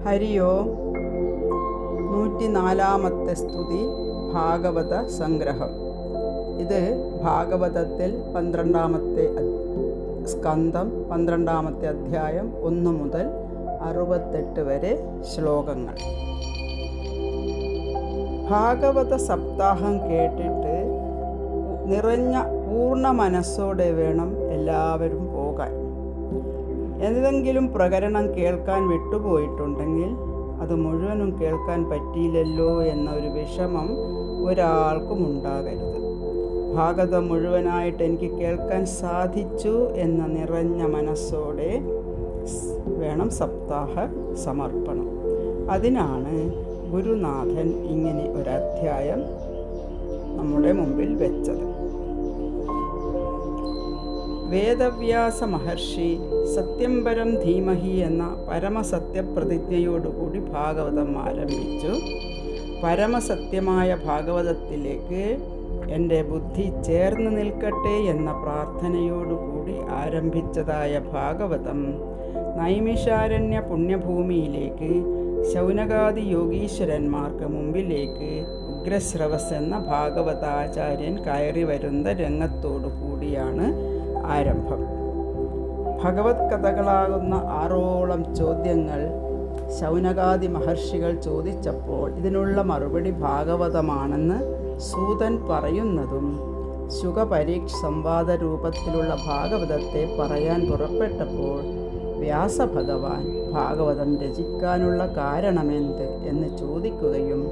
ഹരി ഓം. 104-ാമത്തെ സ്തുതി ഭാഗവത സംഗ്രഹം. ഇത് ഭാഗവതത്തിൽ 12-ാമത്തെ സ്കന്ധം 12-ാമത്തെ അധ്യായം 1 മുതൽ 68 വരെ ശ്ലോകങ്ങൾ. ഭാഗവത സപ്താഹം കേട്ടിട്ട് നിറഞ്ഞ പൂർണ്ണ മനസ്സോടെ വേണം എല്ലാവരും പോകാൻ. എന്തെങ്കിലും പ്രകരണം കേൾക്കാൻ വിട്ടുപോയിട്ടുണ്ടെങ്കിൽ അത് മുഴുവനും കേൾക്കാൻ പറ്റിയില്ലല്ലോ എന്നൊരു വിഷമം ഒരാൾക്കും ഉണ്ടാകരുത്. ഭാഗവതം മുഴുവനായിട്ട് എനിക്ക് കേൾക്കാൻ സാധിച്ചു എന്ന നിറഞ്ഞ മനസ്സോടെ വേണം സപ്താഹ സമർപ്പണം. അതിനാണ് ഗുരുനാഥൻ ഇങ്ങനെ ഒരധ്യായം നമ്മുടെ മുമ്പിൽ വെച്ചത്. വേദവ്യാസ മഹർഷി സത്യംപരം ധീമഹി എന്ന പരമസത്യപ്രതിജ്ഞയോടുകൂടി ഭാഗവതം ആരംഭിച്ചു. പരമസത്യമായ ഭാഗവതത്തിലേക്ക് എൻ്റെ ബുദ്ധി ചേർന്ന് നിൽക്കട്ടെ എന്ന പ്രാർത്ഥനയോടുകൂടി ആരംഭിച്ചതായ ഭാഗവതം നൈമിഷാരണ്യ പുണ്യഭൂമിയിലേക്ക് ശൗനകാദി യോഗീശ്വരന്മാർക്ക് മുമ്പിലേക്ക് ഉഗ്രശ്രവസ് എന്ന ഭാഗവതാചാര്യൻ കയറി വരുന്ന രംഗത്തോടു കൂടിയാണ് ആരംഭം. ഭഗവത് കഥകളാകുന്ന 6ഓളം ചോദ്യങ്ങൾ ശൗനകാദി മഹർഷികൾ ചോദിച്ചപ്പോൾ ഇതിനുള്ള മറുപടി ഭാഗവതമാണെന്ന് സൂതൻ പറയുന്നതും ശുകപരീക്ഷ സംവാദ രൂപത്തിലുള്ള ഭാഗവതത്തെ പറയാൻ പുറപ്പെട്ടപ്പോൾ വ്യാസഭഗവാൻ ഭാഗവതം രചിക്കാനുള്ള കാരണമെന്ത് എന്ന് ചോദിക്കുകയും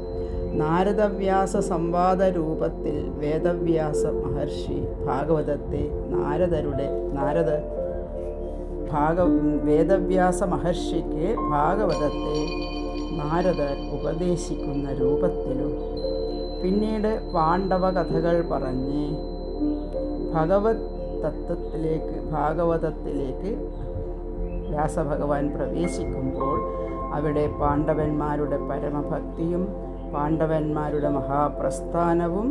നാരദവ്യാസ സംവാദ രൂപത്തിൽ വേദവ്യാസ മഹർഷി ഭാഗവതത്തെ വേദവ്യാസ മഹർഷിക്ക് ഭാഗവതത്തെ നാരദർ ഉപദേശിക്കുന്ന രൂപത്തിലും പിന്നീട് പാണ്ഡവ കഥകൾ പറഞ്ഞ് ഭഗവത് തത്വത്തിലേക്ക് ഭാഗവതത്തിലേക്ക് വ്യാസഭഗവാൻ പ്രവേശിക്കുമ്പോൾ അവിടെ പാണ്ഡവന്മാരുടെ പരമഭക്തിയും പാണ്ഡവന്മാരുടെ മഹാപ്രസ്ഥാനവും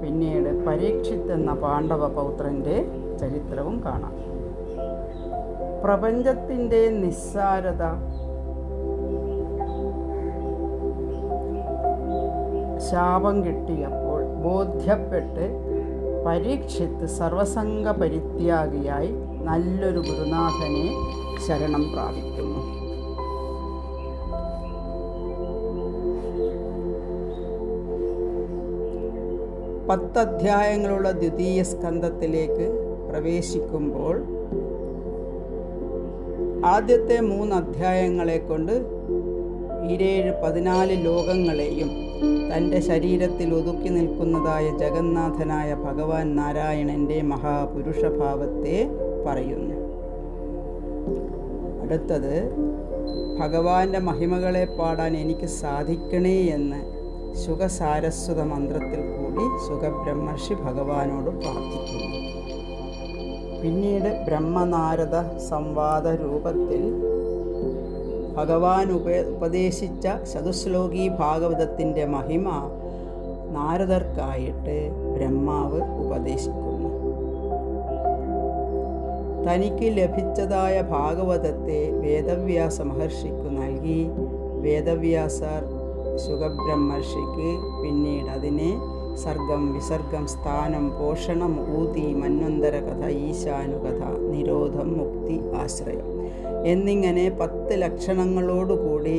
പിന്നീട് പരീക്ഷിത്ത് എന്ന പാണ്ഡവ പൗത്രൻ്റെ ചരിത്രവും കാണാം. പ്രപഞ്ചത്തിൻ്റെ നിസ്സാരത ശാപം കിട്ടിയപ്പോൾ ബോധ്യപ്പെട്ട് പരീക്ഷിത്ത് സർവസംഗ പരിത്യാഗിയായി നല്ലൊരു ഗുരുനാഥനെ ശരണം പ്രാപിക്കുന്നു. പത്തധ്യായങ്ങളുള്ള ദ്വിതീയ സ്കന്ധത്തിലേക്ക് പ്രവേശിക്കുമ്പോൾ ആദ്യത്തെ 3 അധ്യായങ്ങളെ കൊണ്ട് 14 ലോകങ്ങളെയും തൻ്റെ ശരീരത്തിൽ ഒതുക്കി നിൽക്കുന്നതായ ജഗന്നാഥനായ ഭഗവാൻ നാരായണൻ്റെ മഹാപുരുഷഭാവത്തെ പറയുന്നു. അടുത്തത് ഭഗവാന്റെ മഹിമകളെ പാടാൻ എനിക്ക് സാധിക്കണേ എന്ന് ശുകസാരസ്വത മന്ത്രത്തിൽ കൂടി ശുകബ്രഹ്മർഷി ഭഗവാനോട് പ്രാർത്ഥിക്കുന്നു. പിന്നീട് ബ്രഹ്മനാരദ സംവാദ രൂപത്തിൽ ഭഗവാൻ ഉപദേശിച്ച ചതുശ്ലോകി ഭാഗവതത്തിൻ്റെ മഹിമ നാരദർക്കായിട്ട് ബ്രഹ്മാവ് ഉപദേശിക്കുന്നു. തനിക്ക് ലഭിച്ചതായ ഭാഗവതത്തെ വേദവ്യാസ മഹർഷിക്ക് നൽകി വേദവ്യാസർ ശുകബ്രഹ്മർഷിക്ക് പിന്നീട് അതിനെ സർഗം വിസർഗം സ്ഥാനം പോഷണം ഊതി മന്വന്തര കഥ ഈശാനുകഥ നിരോധം മുക്തി ആശ്രയം എന്നിങ്ങനെ 10 ലക്ഷണങ്ങളോടുകൂടി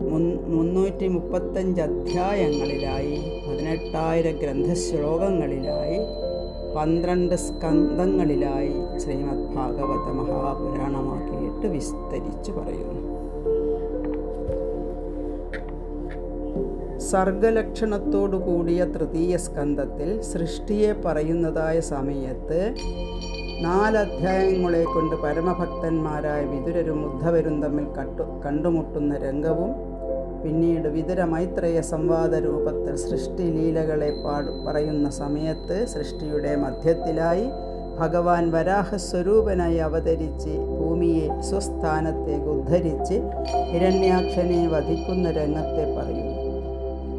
335 അധ്യായങ്ങളിലായി 18,000 ഗ്രന്ഥശ്ലോകങ്ങളിലായി 12 സ്കന്ധങ്ങളിലായി ശ്രീമദ് ഭാഗവത മഹാപുരാണമാക്കിയിട്ട് വിസ്തരിച്ചു പറയുന്നു. സർഗലക്ഷണത്തോടു കൂടിയ തൃതീയ സ്കന്ധത്തിൽ സൃഷ്ടിയെ പറയുന്നതായ സമയത്ത് 4 അധ്യായങ്ങളെ കൊണ്ട് പരമഭക്തന്മാരായ വിതുരരും ഉദ്ധവരും തമ്മിൽ കണ്ടുമുട്ടുന്ന രംഗവും പിന്നീട് വിതുര മൈത്രേയ സംവാദ രൂപത്തിൽ സൃഷ്ടി ലീലകളെ പറയുന്ന സമയത്ത് സൃഷ്ടിയുടെ മധ്യത്തിലായി ഭഗവാൻ വരാഹസ്വരൂപനായി അവതരിച്ച് ഭൂമിയെ സ്വസ്ഥാനത്തേക്ക് ഉദ്ധരിച്ച് ഹിരണ്യാക്ഷനെ വധിക്കുന്ന രംഗത്തെ പറയുന്നു.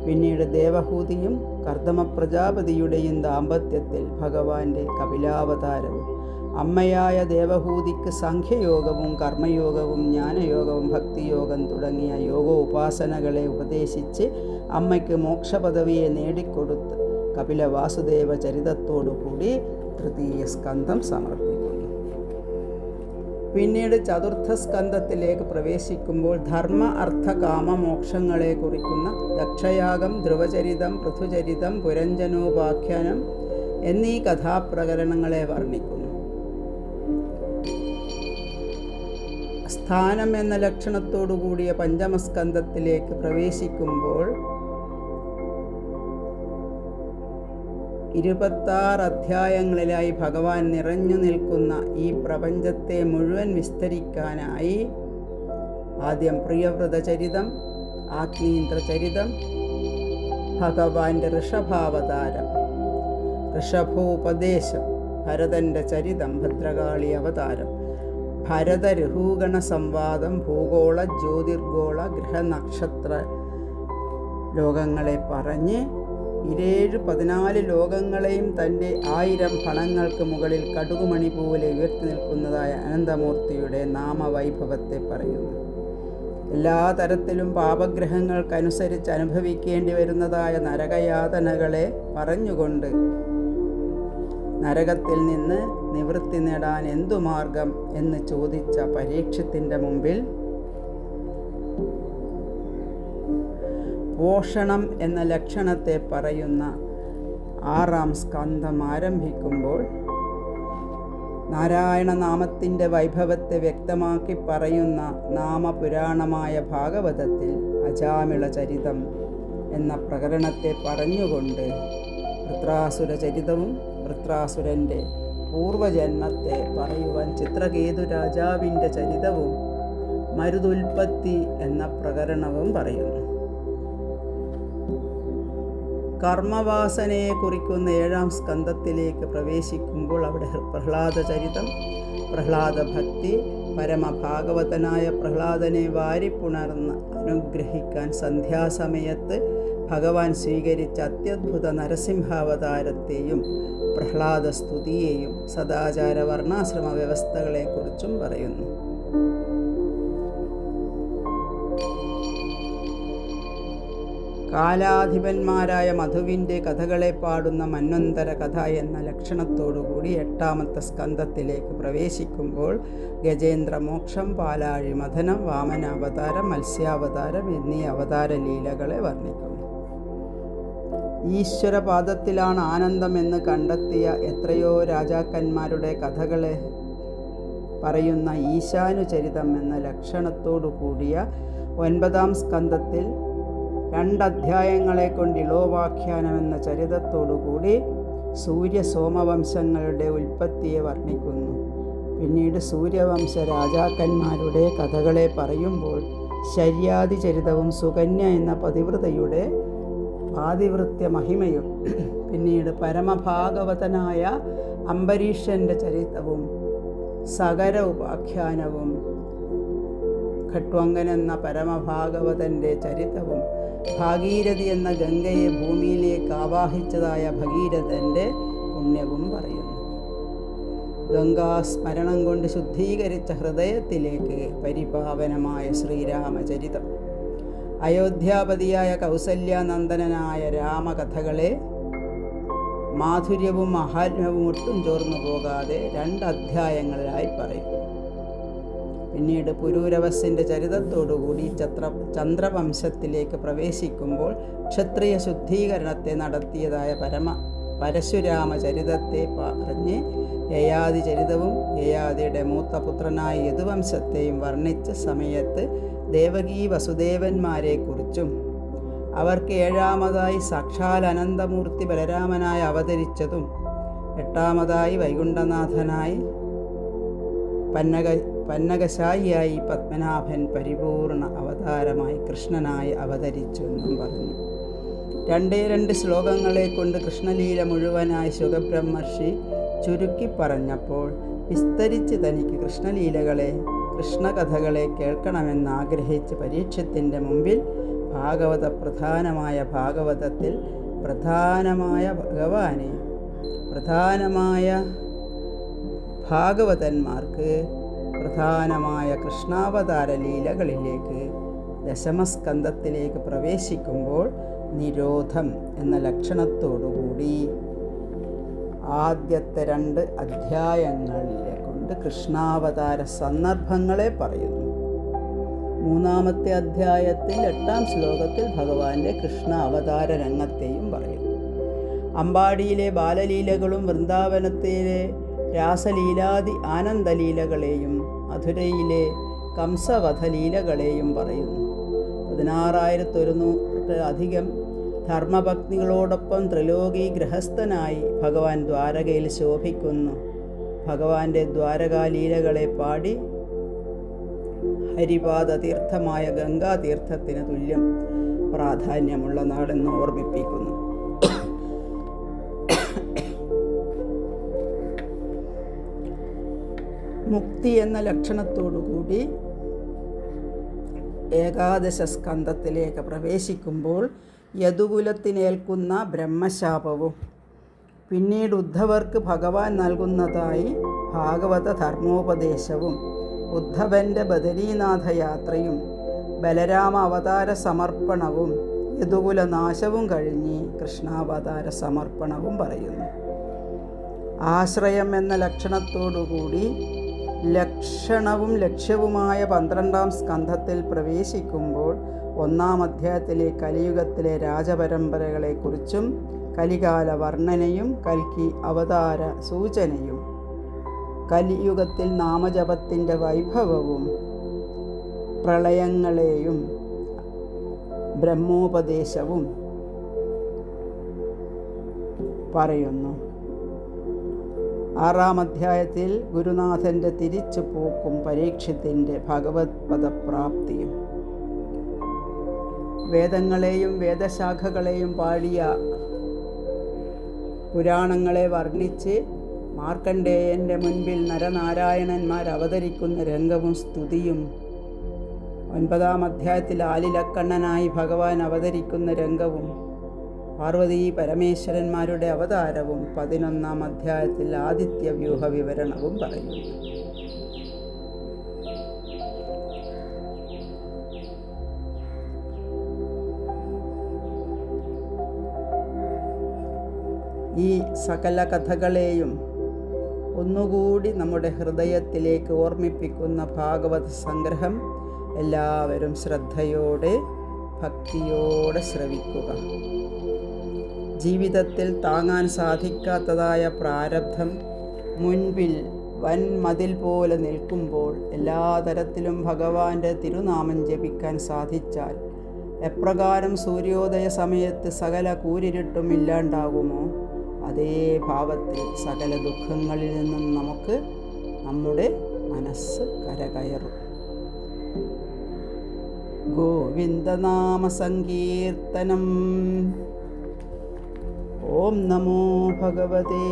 പിന്നീട് ദേവഹൂതിയും കർദമ പ്രജാപതിയുടെയും ദാമ്പത്യത്തിൽ ഭഗവാന്റെ കപിലാവതാരവും അമ്മയായ ദേവഹൂതിക്ക് സാഖ്യയോഗവും കർമ്മയോഗവും ജ്ഞാനയോഗവും ഭക്തിയോഗവും രാജയോഗം തുടങ്ങിയ യോഗോപാസനകളെ ഉപദേശിച്ച് അമ്മയ്ക്ക് മോക്ഷപദവിയെ നേടിക്കൊടുത്ത് കപില വാസുദേവ ചരിതത്തോടുകൂടി തൃതീയ സ്കന്ധം സമർപ്പിക്കുന്നു. പിന്നീട് ചതുർത്ഥ സ്കന്ധത്തിലേക്ക് പ്രവേശിക്കുമ്പോൾ ധർമ്മ അർത്ഥ കാമ മോക്ഷങ്ങളെ കുറിക്കുന്ന ദക്ഷയാഗം, ധ്രുവചരിതം, പൃഥുചരിതം, പുരഞ്ജനോപാഖ്യാനം എന്നീ കഥാപ്രകരണങ്ങളെ വർണ്ണിക്കുന്നു. സ്ഥാനം എന്ന ലക്ഷണത്തോടുകൂടിയ പഞ്ചമസ്കന്ധത്തിലേക്ക് പ്രവേശിക്കുമ്പോൾ 26 അധ്യായങ്ങളിലായി ഭഗവാൻ നിറഞ്ഞു നിൽക്കുന്ന ഈ പ്രപഞ്ചത്തെ മുഴുവൻ വിസ്തരിക്കാനായി ആദ്യം പ്രിയവ്രതചരിതം, ആഗ്നീന്ദ്രചരിതം, ഭഗവാന്റെ ഋഷഭാവതാരം, ഋഷഭോപദേശം, ഭരതൻ്റെ ചരിതം, ഭദ്രകാളി അവതാരം, ഭരതരഹൂഗണ സംവാദം, ഭൂഗോള ജ്യോതിർഗോള ഗ്രഹനക്ഷത്ര ലോകങ്ങളെ പറഞ്ഞ് 14 ലോകങ്ങളെയും തൻ്റെ 1000 ഫണങ്ങൾക്ക് മുകളിൽ കടുകുമണി പോലെ ഉയർത്തി നിൽക്കുന്നതായ അനന്തമൂർത്തിയുടെ നാമവൈഭവത്തെ പറയുന്നു. എല്ലാ തരത്തിലും പാപഗ്രഹങ്ങൾക്കനുസരിച്ച് അനുഭവിക്കേണ്ടി വരുന്നതായ നരകയാതനകളെ പറഞ്ഞുകൊണ്ട് നരകത്തിൽ നിന്ന് നിവൃത്തി നേടാൻ എന്തു മാർഗം എന്ന് ചോദിച്ച പരീക്ഷത്തിൻ്റെ മുമ്പിൽ പോഷണം എന്ന ലക്ഷണത്തെ പറയുന്ന 6-ാം സ്കന്ധം ആരംഭിക്കുമ്പോൾ നാരായണ നാമത്തിൻ്റെ വൈഭവത്തെ വ്യക്തമാക്കി പറയുന്ന നാമപുരാണമായ ഭാഗവതത്തിൽ അജാമിള ചരിതം എന്ന പ്രകരണത്തെ പറഞ്ഞുകൊണ്ട് വൃത്രാസുര ചരിതവും വൃത്രാസുരൻ്റെ പൂർവജന്മത്തെ പറയുവാൻ ചിത്രകേതു രാജാവിൻ്റെ ചരിതവും മരുതുൽപ്പത്തി എന്ന പ്രകരണവും പറയുന്നു. കർമ്മവാസനയെ കുറിക്കുന്ന 7-ാം സ്കന്ധത്തിലേക്ക് പ്രവേശിക്കുമ്പോൾ അവിടെ പ്രഹ്ലാദ ചരിതം, പ്രഹ്ലാദ ഭക്തി, പരമഭാഗവതനായ പ്രഹ്ലാദനെ വാരിപ്പുണർന്ന് അനുഗ്രഹിക്കാൻ സന്ധ്യാസമയത്ത് ഭഗവാൻ സ്വീകരിച്ച അത്യദ്ഭുത നരസിംഹാവതാരത്തെയും പ്രഹ്ലാദ സ്തുതിയെയും സദാചാര വർണ്ണാശ്രമ വ്യവസ്ഥകളെക്കുറിച്ചും പറയുന്നു. കാലാധിപന്മാരായ മധുവിൻ്റെ കഥകളെ പാടുന്ന മന്വന്തര കഥ എന്ന ലക്ഷണത്തോടുകൂടി 8-ാമത്തെ സ്കന്ധത്തിലേക്ക് പ്രവേശിക്കുമ്പോൾ ഗജേന്ദ്രമോക്ഷം, പാലാഴി മഥനം, വാമനാവതാരം, മത്സ്യാവതാരം എന്നീ അവതാര ലീലകളെ വർണ്ണിക്കുന്നു. ഈശ്വരപാദത്തിലാണ് ആനന്ദമെന്ന് കണ്ടെത്തിയ എത്രയോ രാജാക്കന്മാരുടെ കഥകളെ പറയുന്ന ഈശാനുചരിതം എന്ന ലക്ഷണത്തോടു കൂടിയ 9-ാം സ്കന്ധത്തിൽ 2 അധ്യായങ്ങളെ കൊണ്ട് ഇളോപാഖ്യാനം എന്ന ചരിതത്തോടുകൂടി സൂര്യസോമവംശങ്ങളുടെ ഉൽപ്പത്തിയെ വർണ്ണിക്കുന്നു. പിന്നീട് സൂര്യവംശ രാജാക്കന്മാരുടെ കഥകളെ പറയുമ്പോൾ ശര്യാദി ചരിതവും സുകന്യ എന്ന പതിവ്രതയുടെ പാതിവൃത്യ മഹിമയും പിന്നീട് പരമഭാഗവതനായ അംബരീഷൻ്റെ ചരിതവും സകര ഉപാഖ്യാനവും ഖട്വങ്കൻ എന്ന പരമഭാഗവതൻ്റെ ചരിതവും ഭാഗീരഥി എന്ന ഗംഗയെ ഭൂമിയിലേക്ക് ആവാഹിച്ചതായ ഭഗീരഥൻ്റെ പുണ്യവും പറയുന്നു. ഗംഗാസ്മരണം കൊണ്ട് ശുദ്ധീകരിച്ച ഹൃദയത്തിലേക്ക് പരിപാവനമായ ശ്രീരാമചരിതം, അയോധ്യാപതിയായ കൗസല്യാനന്ദനായ രാമകഥകളെ മാധുര്യവും മഹാത്മ്യവും ഒട്ടും ചോർന്നു പോകാതെ 2 അധ്യായങ്ങളിലായി പറയുന്നു. പിന്നീട് പുരൂരവസിൻ്റെ ചരിതത്തോടുകൂടി ചന്ദ്രവംശത്തിലേക്ക് പ്രവേശിക്കുമ്പോൾ ക്ഷത്രിയ ശുദ്ധീകരണത്തെ നടത്തിയതായ പരശുരാമ ചരിതത്തെ പറഞ്ഞ് യയാതി ചരിതവും യയാതിയുടെ മൂത്തപുത്രനായ യദുവംശത്തെയും വർണ്ണിച്ച സമയത്ത് ദേവകീ വസുദേവന്മാരെക്കുറിച്ചും അവർക്ക് 7-ാമതായി സാക്ഷാൽ അനന്തമൂർത്തി ബലരാമനായി അവതരിച്ചതും 8-ാമതായി വൈകുണ്ഠനാഥനായി പന്നകശായിയായി പത്മനാഭൻ പരിപൂർണ അവതാരമായി കൃഷ്ണനായി അവതരിച്ചു എന്നും പറഞ്ഞു. 2 ശ്ലോകങ്ങളെ കൊണ്ട് കൃഷ്ണലീല മുഴുവനായി ശുഖബ്രഹ്മർഷി ചുരുക്കി പറഞ്ഞപ്പോൾ വിസ്തരിച്ച് തനിക്ക് കൃഷ്ണകഥകളെ കേൾക്കണമെന്നാഗ്രഹിച്ച് പരീക്ഷത്തിൻ്റെ മുമ്പിൽ പ്രധാനമായ ഭാഗവതത്തിൽ പ്രധാനമായ ഭഗവാനെ പ്രധാനമായ ഭാഗവതന്മാർക്ക് പ്രധാനമായ കൃഷ്ണാവതാര ലീലകളിലേക്ക് ദശമസ്കന്ധത്തിലേക്ക് പ്രവേശിക്കുമ്പോൾ നിരോധം എന്ന ലക്ഷണത്തോടുകൂടി ആദ്യത്തെ 2 അധ്യായങ്ങളിലെ കൊണ്ട് കൃഷ്ണാവതാര സന്ദർഭങ്ങളെ പറയുന്നു. 3-ാമത്തെ അധ്യായത്തിൽ 8-ാം ശ്ലോകത്തിൽ ഭഗവാന്റെ കൃഷ്ണ അവതാര രംഗത്തെയും പറയുന്നു. അമ്പാടിയിലെ ബാലലീലകളും വൃന്ദാവനത്തിലെ രാസലീലാദി ആനന്ദലീലകളെയും മധുരയിലെ കംസവധലീലകളെയും പറയുന്നു. 16,100 ധർമ്മഭക്തികളോടൊപ്പം ത്രിലോകി ഗൃഹസ്ഥനായി ഭഗവാൻ ദ്വാരകയിൽ ശോഭിക്കുന്നു. ഭഗവാന്റെ ദ്വാരകാലീലകളെ പാടി ഹരിപാദ തീർത്ഥമായ ഗംഗാതീർത്ഥത്തിന് തുല്യം പ്രാധാന്യമുള്ള നാടെന്ന് ഓർമ്മിപ്പിക്കുന്നു. മുക്തി എന്ന ലക്ഷണത്തോടുകൂടി ഏകാദശ സ്കന്ധത്തിലേക്ക് പ്രവേശിക്കുമ്പോൾ യദുകുലത്തിനേൽക്കുന്ന ബ്രഹ്മശാപവും പിന്നീട് ഉദ്ധവർക്ക് ഭഗവാൻ നൽകുന്നതായി ഭാഗവത ധർമ്മോപദേശവും ഉദ്ധവൻ്റെ ബദരീനാഥ യാത്രയും ബലരാമ അവതാര സമർപ്പണവും യദുകുലനാശവും കഴിഞ്ഞ് കൃഷ്ണാവതാര സമർപ്പണവും പറയുന്നു. ആശ്രയം എന്ന ലക്ഷണത്തോടുകൂടി ലക്ഷണവും ലക്ഷ്യവുമായ 12-ാം സ്കന്ധത്തിൽ പ്രവേശിക്കുമ്പോൾ 1-ാം അധ്യായത്തിലെ കലിയുഗത്തിലെ രാജപരമ്പരകളെക്കുറിച്ചും കലികാല വർണ്ണനയും കൽക്കി അവതാര സൂചനയും കലിയുഗത്തിൽ നാമജപത്തിൻ്റെ വൈഭവവും പ്രളയങ്ങളെയും ബ്രഹ്മോപദേശവും പറയുന്നു. 6-ാം അധ്യായത്തിൽ ഗുരുനാഥൻ്റെ തിരിച്ചുപോക്കും പരീക്ഷത്തിൻ്റെ ഭഗവത് പദപ്രാപ്തിയും വേദങ്ങളെയും വേദശാഖകളെയും പാടിയ പുരാണങ്ങളെ വർണ്ണിച്ച് മാർക്കണ്ഡേയൻ്റെ മുൻപിൽ നരനാരായണന്മാർ അവതരിക്കുന്ന രംഗവും സ്തുതിയും 9-ാം അധ്യായത്തിൽ ആലിലക്കണ്ണനായി ഭഗവാൻ അവതരിക്കുന്ന രംഗവും പാർവതീ പരമേശ്വരന്മാരുടെ അവതാരവും 11-ാം അധ്യായത്തിൽ ആദിത്യ വ്യൂഹ വിവരണവും പറയുന്നു. ഈ സകല കഥകളെയും ഒന്നുകൂടി നമ്മുടെ ഹൃദയത്തിലേക്ക് ഓർമ്മിപ്പിക്കുന്ന ഭാഗവത സംഗ്രഹം എല്ലാവരും ശ്രദ്ധയോടെ ഭക്തിയോടെ ശ്രവിക്കുക. ജീവിതത്തിൽ താങ്ങാൻ സാധിക്കാത്തതായ പ്രാരബ്ധം മുൻപിൽ വൻ മതിൽ പോലെ നിൽക്കുമ്പോൾ എല്ലാ തരത്തിലും ഭഗവാന്റെ തിരുനാമം ജപിക്കാൻ സാധിച്ചാൽ എപ്രകാരം സൂര്യോദയ സമയത്ത് സകല കൂരിരുട്ടും ഇല്ലാണ്ടാകുമോ അതേ ഭാവത്തിൽ സകല ദുഃഖങ്ങളിൽ നിന്നും നമുക്ക് നമ്മുടെ മനസ്സ് കരകയറും. ഗോവിന്ദനാമ സങ്കീർത്തനം. ഓം നമോ ഭഗവതേ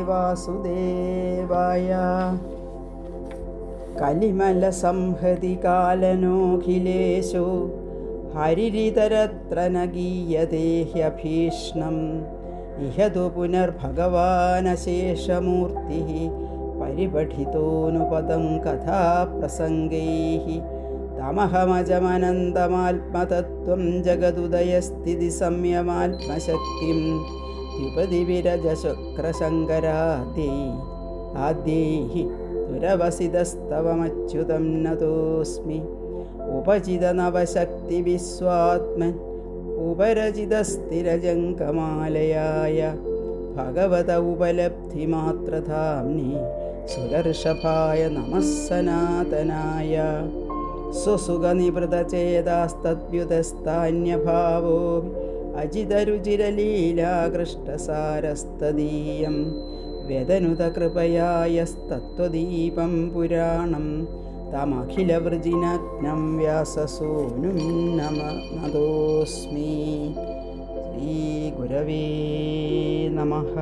വാസുദേവായ. കലിമല സംഹതി കാലനോഖിലേശോ ഹരിരിതരത്ര ന ഗീയതേഹ്യഭീഷ്ണം. ഇഹതു പുനർഭഗവാനശേഷമൂർത്തി പരിപഠിതോനുപദം കഥാപ്രസംഗൈഃ. തമഹമജമനന്തമാത്മതത്വം ജഗതുദയസ്ഥിതി സംയമാത്മശക്തിം ദ്വിപദിവിരജശുക്രശങ്കരാദ്യൈഃ തുരവസിതസ്തവമച്യുതം നതോസ്മി. ഉപചിതനവശക്തിവിശ്വാത്മൻ ഉപരചിതസ്ഥിരജംഗമാലയായ ഭഗവത ഉപലബ്ധിമാത്രധാംനി സുദർഷഭായ നമഃ സനാതനായ. സുസുഖനിവൃതചേതാസ്തദ്യുതസ്ഥാന്യഭാവോ അജിതരുചിരലീലാകൃഷ്ടസാരസ്തദീയം വ്യതനുതകൃപയായസ്തത്വദീപം പുരാണം തമഖിലവൃജിനഗ്നം വ്യാസസൂനും നതോസ്മി. ശ്രീ ഗുരവേ നമഃ.